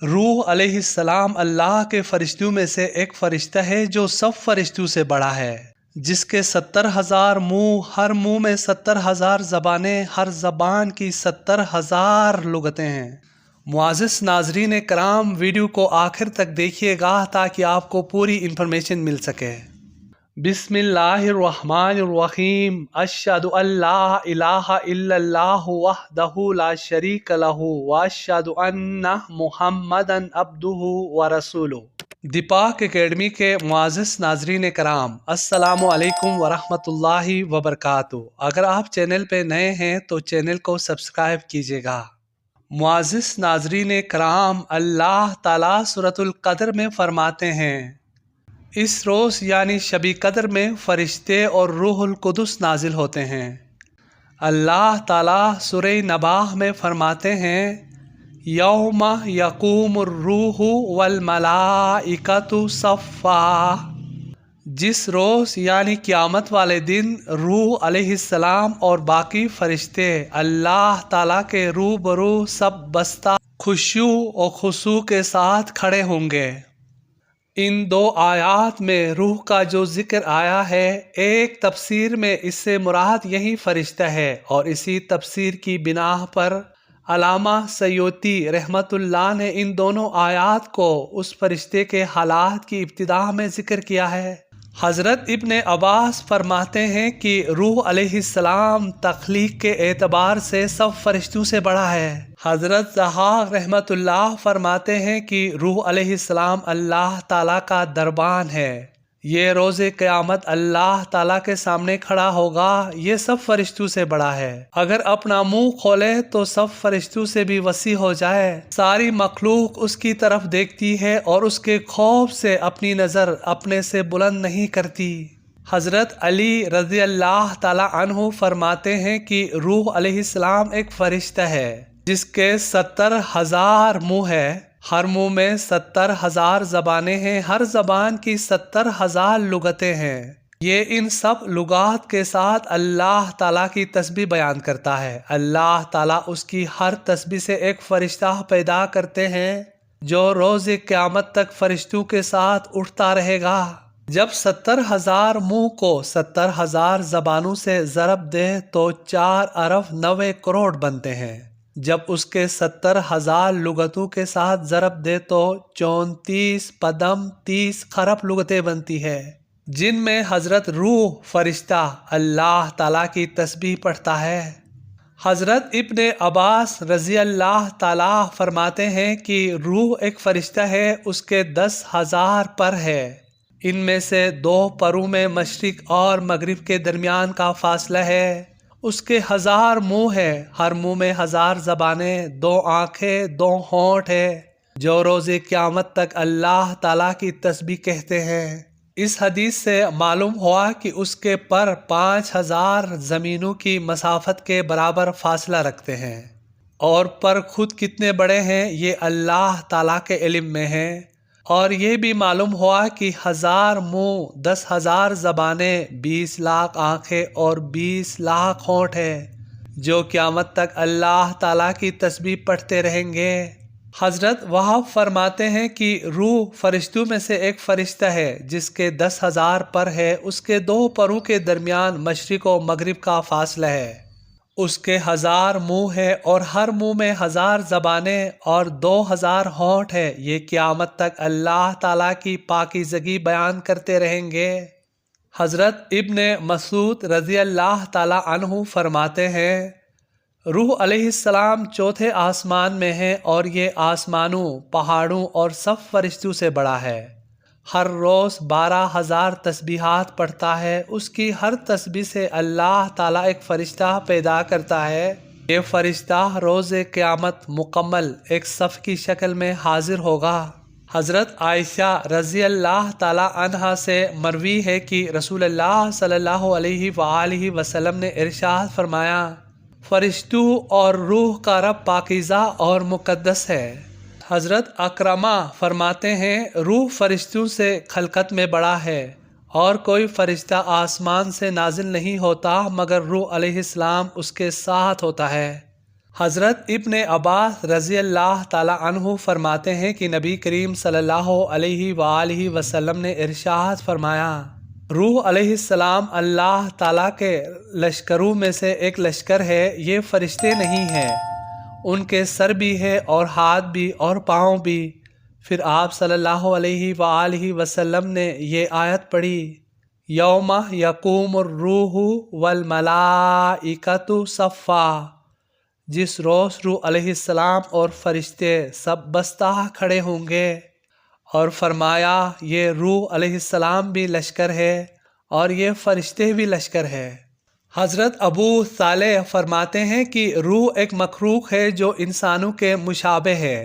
रूह अलैहिस्सलाम अल्लाह के फरिश्तों में से एक फरिश्ता है जो सब फरिश्तों से बड़ा है, जिसके 70,000 मुंह, हर मुंह में 70,000 ज़बानें, हर ज़बान की 70,000 लुगतें हैं। मुआज़िज़ नाज़रीन कराम, वीडियो को आखिर तक देखिएगा ताकि आपको पूरी इन्फॉर्मेशन मिल सके। बिस्मिल्लाहिर्रहमानिर्रहीम। अश्हदु अल्ला इलाहा इल्लल्लाहु वहदहु ला शरीक लहु व अश्हदु अन्ना मुहम्मदन अब्दुहु व रसूलुहु। दीपक एकेडमी के मुआज़िज़ नाज़रीन कराम, अस्सलामु अलैकुम वरहमतुल्लाहि वबरकातुहू। अगर आप चैनल पे नए हैं तो चैनल को सब्सक्राइब कीजिएगा। मुआज़िज़ नाज़रीन कराम, अल्लाह ताला सूरतुल क़द्र में फरमाते हैं, इस रोज़ यानी शबी कद्र में फ़रिश्ते और रूहुल कुदस नाजिल होते हैं। अल्लाह ताला सूरह नबाह में फरमाते हैं, यौम यक़ूमुर रूहु वल मलाइकतु सफ़्फ़ा। जिस रोज़ यानी क़यामत वाले दिन रूह अलैहिस्सलाम और बाकी फ़रिश्ते अल्लाह ताला के रूबरू सब बस्ता खुशू और खुशू के साथ खड़े होंगे। इन दो आयात में रूह का जो जिक्र आया है, एक तफसीर में इससे मुराद यही फरिश्ता है और इसी तफसीर की बिनाह पर अल्लामा सयूती रहमतुल्लाह ने इन दोनों आयात को उस फरिश्ते के हालात की इब्तिदा में जिक्र किया है। हज़रत इब्ने अब्बास फरमाते हैं कि रूह अलैहिस्सलाम तख्लीक के एतबार से सब फरिश्तों से बड़ा है। हज़रत ज़हाक रहमतुल्लाह फरमाते हैं कि रूह अलैहिस्सलाम अल्लाह ताला का दरबान है। ये रोज़े क़यामत अल्लाह ताला के सामने खड़ा होगा, ये सब फरिश्तों से बड़ा है। अगर अपना मुंह खोले तो सब फरिश्तों से भी वसी हो जाए। सारी मखलूक उसकी तरफ देखती है और उसके खौफ से अपनी नज़र अपने से बुलंद नहीं करती। हज़रत अली रज़ी अल्लाह ताला अन्हु फरमाते हैं कि रूह अलैहिस्सलाम एक फरिश्ता है जिसके 70,000 मुँह है। हर मुंह में 70,000 ज़बानें हैं, हर ज़बान की 70,000 लुगतें हैं। ये इन सब लुगात के साथ अल्लाह ताला की तस्बीह बयान करता है। अल्लाह ताला उसकी हर तस्बीह से एक फ़रिश्ता पैदा करते हैं जो रोज़े क़यामत तक फ़रिश्तों के साथ उठता रहेगा। जब 70,000 मुँह को 70,000 ज़बानों से ज़रब दे तो 4 अरब 90 करोड़ बनते हैं। जब उसके 70,000 लुगतों के साथ ज़रब दे तो 34 पदम 30 खरब लुगतें बनती है, जिनमें हज़रत रूह फरिश्ता अल्लाह ताला की तस्बीह पढ़ता है। हज़रत इब्ने अब्बास रज़ी अल्लाह ताला फरमाते हैं कि रूह एक फ़रिश्ता है, उसके 10,000 पर है। इनमें से 2 परों में मशरिक़ और मगरिब के दरमियान का फासला है। उसके 1000 मुंह है, हर मुंह में 1000 ज़बानें, 2 आँखें, 2 होंठ है, जो रोज़े क़यामत तक अल्लाह ताला की तस्बीह कहते हैं। इस हदीस से मालूम हुआ कि उसके पर 5000 ज़मीनों की मसाफत के बराबर फासला रखते हैं और पर खुद कितने बड़े हैं ये अल्लाह ताला के इल्म में है। और ये भी मालूम हुआ कि 1000 मुँह, 10,000 ज़बानें, 20 लाख आँखें और 20 लाख होंठ है, जो क़यामत तक अल्लाह ताला की तस्बीह पढ़ते रहेंगे। हज़रत वहाब फरमाते हैं कि रूह फरिश्तों में से एक फ़रिश्ता है जिसके 10,000 पर है। उसके 2 परों के दरमियान मशरिक़ और मगरिब का फासला है। उसके 1000 मुँह है और हर मुँह में 1000 ज़बानें और 2000 होंठ है। ये क़यामत तक अल्लाह ताला की पाकीज़गी बयान करते रहेंगे। हज़रत इब्ने मसूद रज़ी अल्लाह ताला अन्हु फरमाते हैं, रूह अलैहिस्सलाम चौथे आसमान में है और ये आसमानों, पहाड़ों और सब फरिश्तों से बड़ा है। हर रोज़ 12,000 तस्बीहात पढ़ता है। उसकी हर तस्बीह से अल्लाह ताला एक फ़रिश्ता पैदा करता है। ये फ़रिश्ता रोज़े क़यामत मुकम्मल एक सफ़ की शक्ल में हाजिर होगा। हज़रत आयशा रज़ी अल्लाह ताला अन्हा से मरवी है कि रसूलुल्लाह सल्लल्लाहु अलैहि वसल्लम ने इरशाद फरमाया, फ़रिश्तों और रूह का रब पाकीज़ा और मुक़द्दस है। हज़रत अकरमा फरमाते हैं, रूह फरिश्तों से खलकत में बड़ा है और कोई फरिश्ता आसमान से नाजिल नहीं होता मगर रूह अलैहिस्सलाम उसके साथ होता है। حضرت ابن عباس رضی اللہ تعالی عنہ فرماتے ہیں کہ نبی کریم صلی اللہ علیہ وآلہ وسلم نے ارشاد فرمایا، روح علیہ السلام اللہ تعالیٰ کے لشکروں میں سے ایک لشکر ہے، یہ فرشتے نہیں ہیں، ان کے سر بھی ہے اور ہاتھ بھی اور پاؤں بھی۔ پھر آپ صلی اللہ علیہ وآلہ وسلم نے یہ آیت پڑھی، یوم یقوم الروح والملائکۃ صفا، جس روز روح علیہ السلام اور فرشتے سب بستہ کھڑے ہوں گے، اور فرمایا یہ روح علیہ السلام بھی لشکر ہے اور یہ فرشتے بھی لشکر ہے۔ حضرت ابو صالح فرماتے ہیں کہ روح ایک مخلوق ہے جو انسانوں کے مشابہ ہے،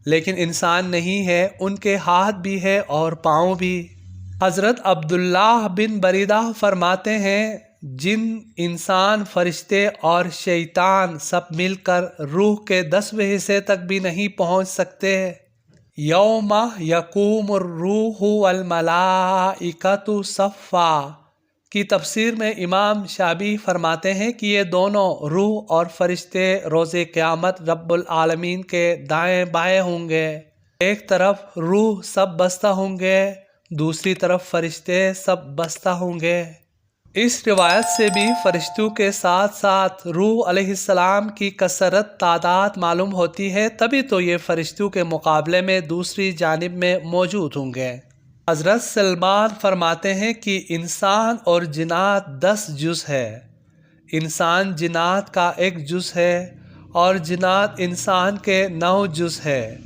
لیکن انسان نہیں ہے، ان کے ہاتھ بھی ہے اور پاؤں بھی۔ حضرت عبداللہ بن بریدہ فرماتے ہیں، جن، انسان، فرشتے اور شیطان سب مل کر روح کے 10ویں حصے تک بھی نہیں پہنچ سکتے۔ یوم یقوم الروح والملائکۃ صفا کی تفسیر میں امام شعبی فرماتے ہیں کہ یہ دونوں روح اور فرشتے روز قیامت رب العالمین کے دائیں بائیں ہوں گے۔ ایک طرف روح سب بستہ ہوں گے، دوسری طرف فرشتے سب بستہ ہوں گے۔ اس روایت سے بھی فرشتوں کے ساتھ ساتھ روح علیہ السلام کی کثرت تعداد معلوم ہوتی ہے، تبھی تو یہ فرشتوں کے مقابلے میں دوسری جانب میں موجود ہوں گے۔ حضرت سلمان فرماتے ہیں کہ انسان اور جنات 10 جز ہے، انسان جنات کا 1 جز ہے اور جنات انسان کے 9 جز ہے۔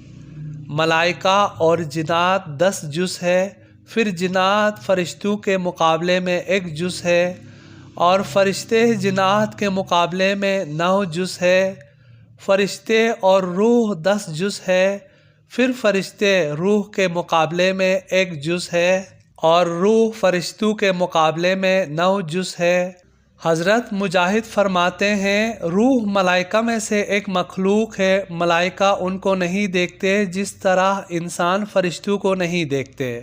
ملائکہ اور جنات 10 جز ہے، پھر جنات فرشتوں کے مقابلے میں 1 جز ہے، اور فرشتے جنات کے مقابلے میں 9 جز ہے۔ فرشتے اور روح 10 جز ہے، پھر فرشتے روح کے مقابلے میں 1 جز ہے، اور روح فرشتوں کے مقابلے میں 9 جز ہے۔ حضرت مجاہد فرماتے ہیں، روح ملائکہ میں سے ایک مخلوق ہے، ملائکہ ان کو نہیں دیکھتے جس طرح انسان فرشتوں کو نہیں دیکھتے۔